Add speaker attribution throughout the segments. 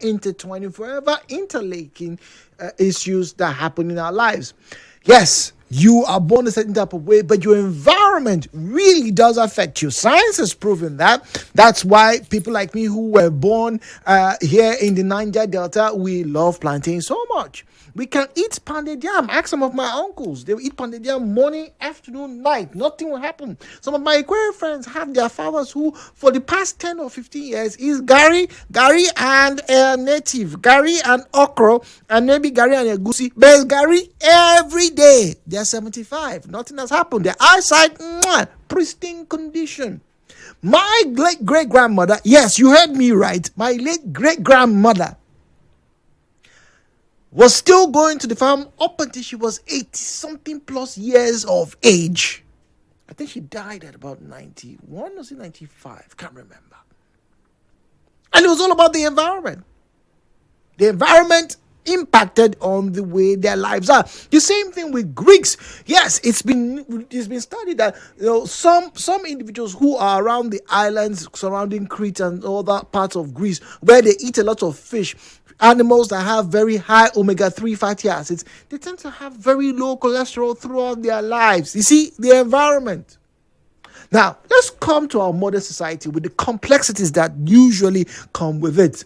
Speaker 1: intertwining, forever interlaking issues that happen in our lives. Yes, you are born a certain type of way, but your environment really does affect you. Science has proven that. That's why people like me who were born here in the Niger Delta, we love plantain so much. We can eat pounded yam. Ask some of my uncles. They will eat pounded yam morning, afternoon, night. Nothing will happen. Some of my Aquarian friends have their fathers who, for the past 10 or 15 years, is Gary and native, Gary and okra, and maybe Gary and egusi. But it's Gary every day. They're 75. Nothing has happened. Their eyesight, pristine condition. My late great-grandmother, yes, you heard me right. My late great-grandmother was still going to the farm up until she was 80-something plus years of age. I think she died at about 91 or 95. Can't remember. And it was all about the environment. The environment impacted on the way their lives are. The same thing with Greeks. Yes, it's been studied that some individuals who are around the islands surrounding Crete and other parts of Greece where they eat a lot of fish, animals that have very high omega-3 fatty acids, they tend to have very low cholesterol throughout their lives. You see, the environment. Now, let's come to our modern society with the complexities that usually come with it.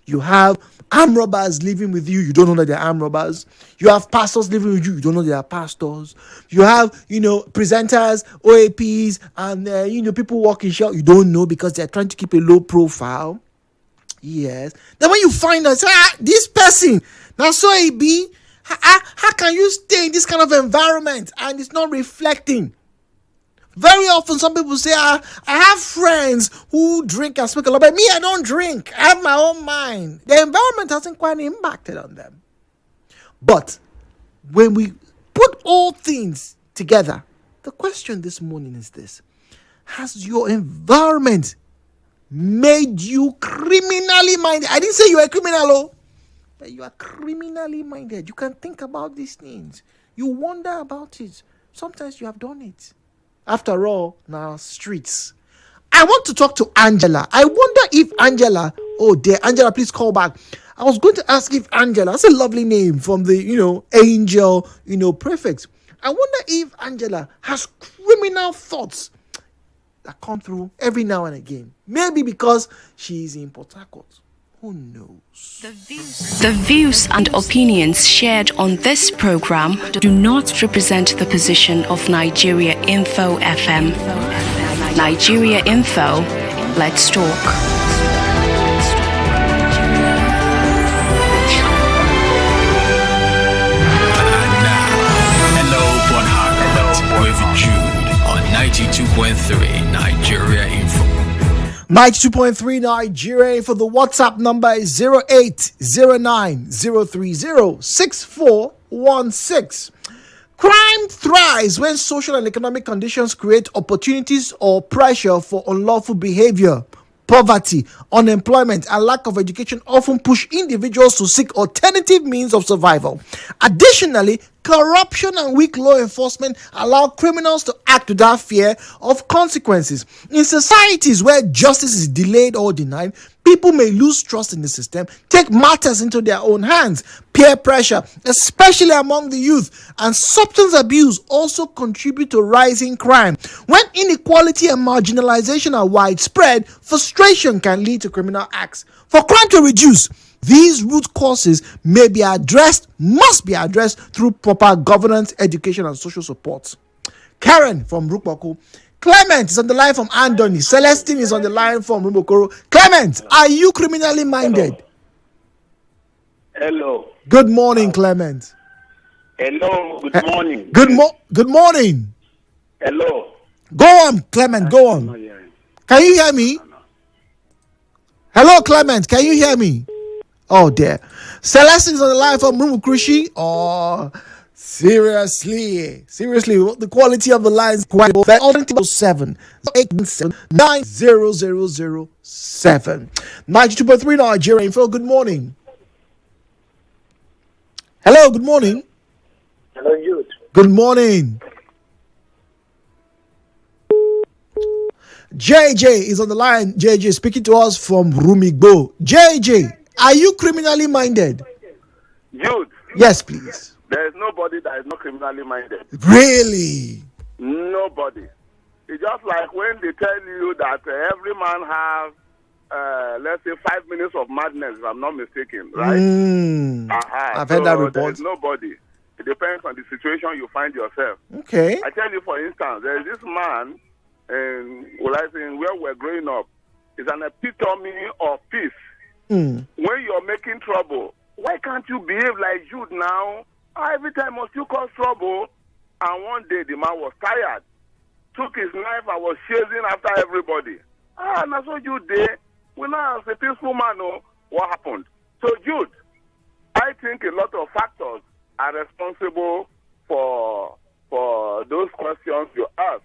Speaker 1: You have armed robbers living with you don't know that they're armed robbers. You have pastors living with you don't know they are pastors. You have, presenters, OAPs, and, people working shop, you don't know because they're trying to keep a low profile. Yes. Then when you find out, this person, now so it be, how can you stay in this kind of environment and it's not reflecting? Very often, some people say, I have friends who drink and smoke a lot, but me, I don't drink. I have my own mind. The environment hasn't quite impacted on them. But when we put all things together, the question this morning is this: has your environment made you criminally minded? I didn't say you are a criminal, but you are criminally minded. You can think about these things. You wonder about it. Sometimes you have done it. After all, now streets. I want to talk to Angela. I wonder if Angela, Angela, please call back. I was going to ask if Angela, that's a lovely name from the, angel, prefix. I wonder if Angela has criminal thoughts that come through every now and again. Maybe because she's in Port Harcourt. Who knows?
Speaker 2: The views and opinions shared on this program do not represent the position of Nigeria Info FM. Nigeria Info, let's talk.
Speaker 3: Jude on 92.3 Nigeria Info.
Speaker 1: 92.3 Nigeria Info. The WhatsApp number is 08090306416. Crime thrives when social and economic conditions create opportunities or pressure for unlawful behavior. Poverty, unemployment, and lack of education often push individuals to seek alternative means of survival. Additionally, corruption and weak law enforcement allow criminals to act without fear of consequences. In societies where justice is delayed or denied, people may lose trust in the system, take matters into their own hands. Peer pressure, especially among the youth, and substance abuse also contribute to rising crime. When inequality and marginalization are widespread, frustration can lead to criminal acts. For crime to reduce, these root causes must be addressed through proper governance, education, and social support. Karen from Rukwaku. Clement is on the line from Andoni. Celestine is on the line from Rumokoro. Clement, are you criminally minded?
Speaker 4: Hello.
Speaker 1: Good morning, Clement.
Speaker 4: Hello. Good morning.
Speaker 1: Good morning.
Speaker 4: Hello.
Speaker 1: Go on, Clement. Go on. Can you hear me? Hello, Clement. Can you hear me? Oh, dear. Celestine is on the line from Rumokrishi. Oh, seriously, the quality of the line is quite low. 7 9007 92.3 Nigeria Info. Good morning. Hello, good morning.
Speaker 4: Hello, Jude.
Speaker 1: Good morning. JJ is on the line. JJ speaking to us from Omamegbe. JJ, are you criminally minded?
Speaker 5: Jude,
Speaker 1: Yes, please.
Speaker 5: there is nobody that is not criminally minded.
Speaker 1: Really?
Speaker 5: Nobody. It's just like when they tell you that every man has, let's say, 5 minutes of madness, if I'm not mistaken, right?
Speaker 1: I've heard that report.
Speaker 5: There is nobody. It depends on the situation you find yourself.
Speaker 1: Okay.
Speaker 5: I tell you, for instance, there is this man, where we're growing up, is an epitome of peace. When you're making trouble, why can't you behave like Jude now? Every time must you cause trouble? And one day the man was tired, took his knife and was chasing after everybody. And that's what Jude did. We now, as a peaceful man, know what happened. So Jude, I think a lot of factors are responsible for those questions you ask.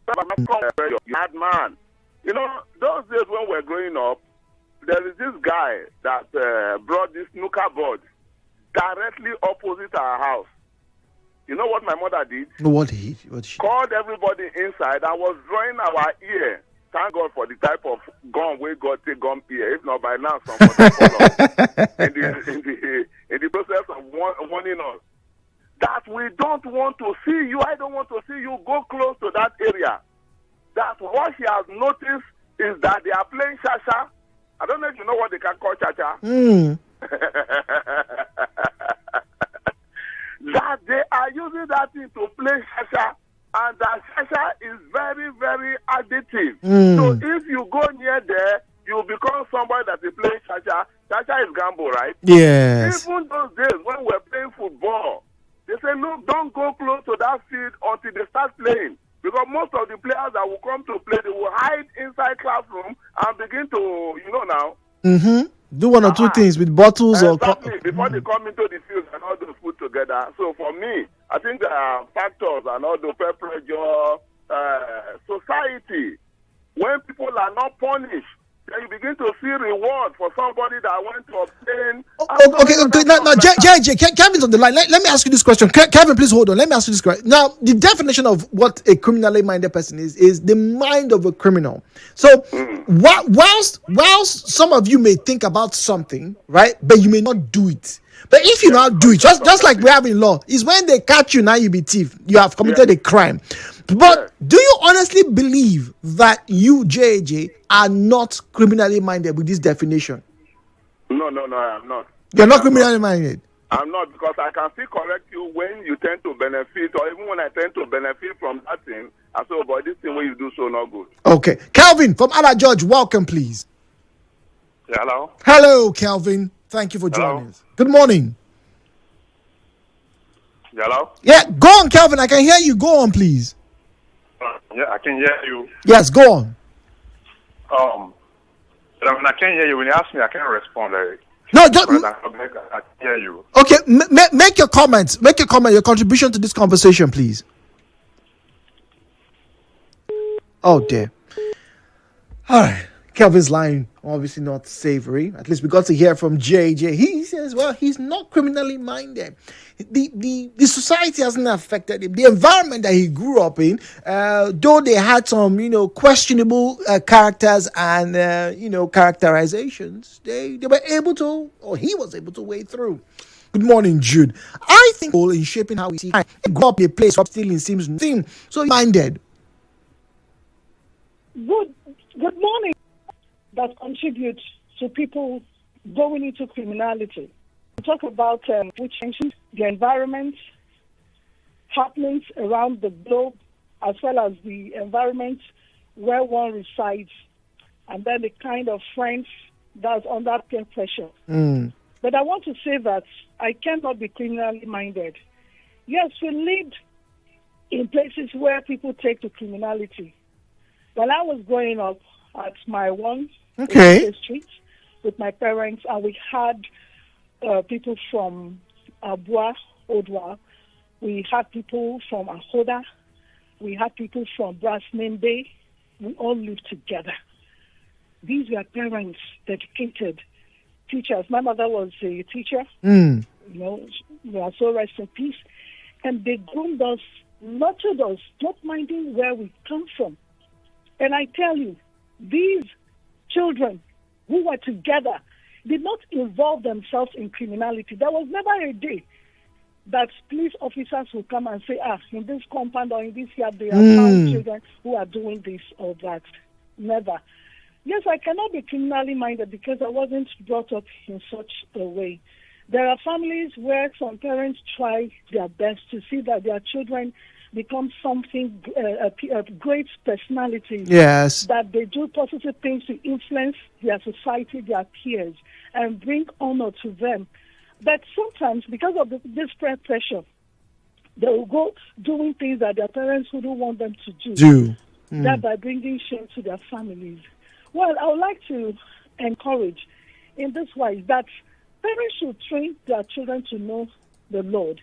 Speaker 5: You had man. You know, those days when we're growing up, there is this guy that brought this snooker board directly opposite our house. You know what my mother did?
Speaker 1: What did she?
Speaker 5: Called everybody inside and was drawing our ear. Thank God for the type of gun we got take gun ear. If not, by now somebody follow in the process of warning us that we don't want to see you. I don't want to see you go close to that area. That what she has noticed is that they are playing cha-cha. I don't know if you know what they can call cha-cha. That they are using that thing to play cha-cha, and that cha-cha is very, very addictive. So if you go near there, you become somebody that is playing cha-cha. Cha-cha is gamble, right?
Speaker 1: Yes.
Speaker 5: Even those days when we're playing football, they say, look, don't go close to that field until they start playing. Because most of the players that will come to play, they will hide inside classroom and begin to,
Speaker 1: do one or two things with bottles
Speaker 5: exactly, before they come into the field and all those put together. So for me, I think there are factors and all the peer pressure, society. When people are not punished, then you begin to see reward for somebody that went to obtain.
Speaker 1: Okay. Now, Kevin's on the line. Let me ask you this question. Kevin, please hold on. Let me ask you this question. Now, the definition of what a criminally minded person is the mind of a criminal. So, whilst some of you may think about something, right, but you may not do it. But if you not do it, just like we have in law, is when they catch you, now you be thief. You have committed a crime. But do you honestly believe that you, JJ, are not criminally minded with this definition?
Speaker 5: No, I am not.
Speaker 1: You're not criminally minded?
Speaker 5: I'm not, because I can still correct you when you tend to benefit, or even when I tend to benefit from that thing. I say, oh boy, this thing where you do so not good.
Speaker 1: Okay. Calvin from Ala George, welcome, please.
Speaker 5: Yeah, hello.
Speaker 1: Hello, Calvin. Thank you for joining us. Good morning.
Speaker 5: Hello?
Speaker 1: Yeah, go on, Calvin. I can hear you. Go on, please.
Speaker 5: Yeah, I can hear you.
Speaker 1: Yes, go on.
Speaker 5: When I can't hear you, when you ask me, I can't respond.
Speaker 1: No, just,
Speaker 5: I can hear you.
Speaker 1: Okay, make your comments. Make your comment, your contribution to this conversation, please. Oh, dear. All right. Kelvin's line, obviously not savory. At least we got to hear from JJ. He says, well, he's not criminally minded. The society hasn't affected him. The environment that he grew up in, though they had some, questionable characters and, characterizations, they were able to, or he was able to wade through. Good morning, Jude. I think in shaping how we see, he grew up in a place where stealing seems nothing. So minded.
Speaker 6: Good morning. That contribute to people going into criminality. We talk about which changes the environment, happenings around the globe, as well as the environment where one resides, and then the kind of friends that's under peer pressure. But I want to say that I cannot be criminally minded. Yes, we live in places where people take to criminality. When I was growing up at my street with my parents, and we had people from Abua, Odwa, we had people from Ahoda, we had people from Omamegbe. We all lived together. These were parents, dedicated teachers. My mother was a teacher. We are so rest in peace. And they groomed us, nurtured us, not minding where we come from. And I tell you, these children who were together did not involve themselves in criminality. There was never a day that police officers will come and say, in this compound or in this yard, they have found children who are doing this or that. Never. Yes, I cannot be criminally minded because I wasn't brought up in such a way. There are families where some parents try their best to see that their children become something, a great personality.
Speaker 1: Yes.
Speaker 6: That they do positive things to influence their society, their peers, and bring honor to them. But sometimes, because of this peer pressure, they will go doing things that their parents wouldn't want them to do. Thereby bringing shame to their families. Well, I would like to encourage in this way that parents should train their children to know the Lord.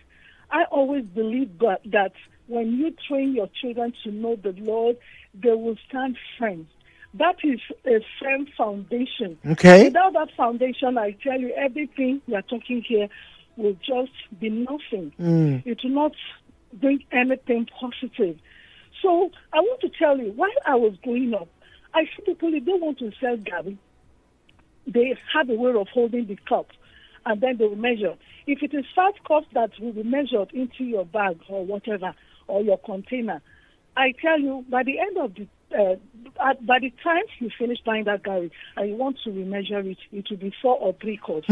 Speaker 6: I always believe that when you train your children to know the Lord, they will stand firm. That is a firm foundation.
Speaker 1: Okay.
Speaker 6: Without that foundation, I tell you, everything we are talking here will just be nothing. It will not bring anything positive. So I want to tell you, while I was growing up, I see people, if they want to sell Gary, they have a way of holding the cup, and then they will measure. If it is 5 cups that will be measured into your bag or whatever, or your container, I tell you, by the end of the by the time you finish buying that Gary and you want to remeasure it, it will be 4 or 3 cups.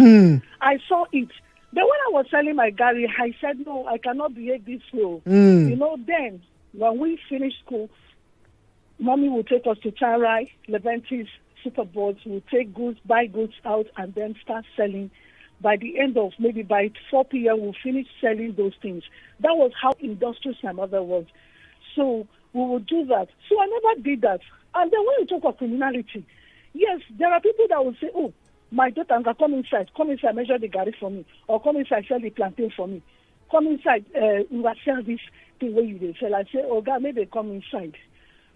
Speaker 6: I saw it. Then when I was selling my Gary, I said, no, I cannot behave this way. Then when we finished school, Mommy will take us to Tarai, Leventis, Superboards, will take goods, buy goods out, and then start selling. By the end of, maybe by 4 p.m., we'll finish selling those things. That was how industrious my mother was. So we would do that. So I never did that. And then when you talk of criminality, yes, there are people that will say, oh, my daughter, come inside, measure the Gary for me, or come inside, sell the plantain for me. Come inside, you will sell this thing where you will sell. I say, oh, God, maybe come inside.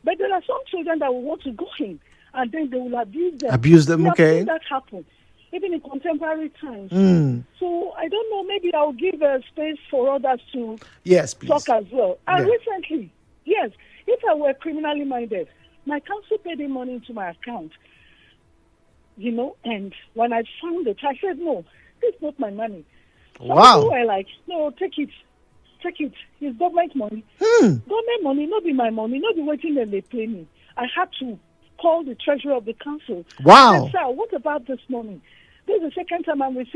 Speaker 6: But there are some children that will want to go in, and then they will abuse them. We have seen that happen, even in contemporary times. So I don't know, maybe I'll give a space for others to talk as well. And recently, yes, if I were criminally minded, my council paid the money into my account, and when I found it, I said, no, this is not my money. Some people were like, no, take it. It's government money. Government money, not be my money, not be waiting and they pay me. I had to call the treasurer of the council.
Speaker 1: Wow.
Speaker 6: I said, sir, what about this money? This is the second time I'm receiving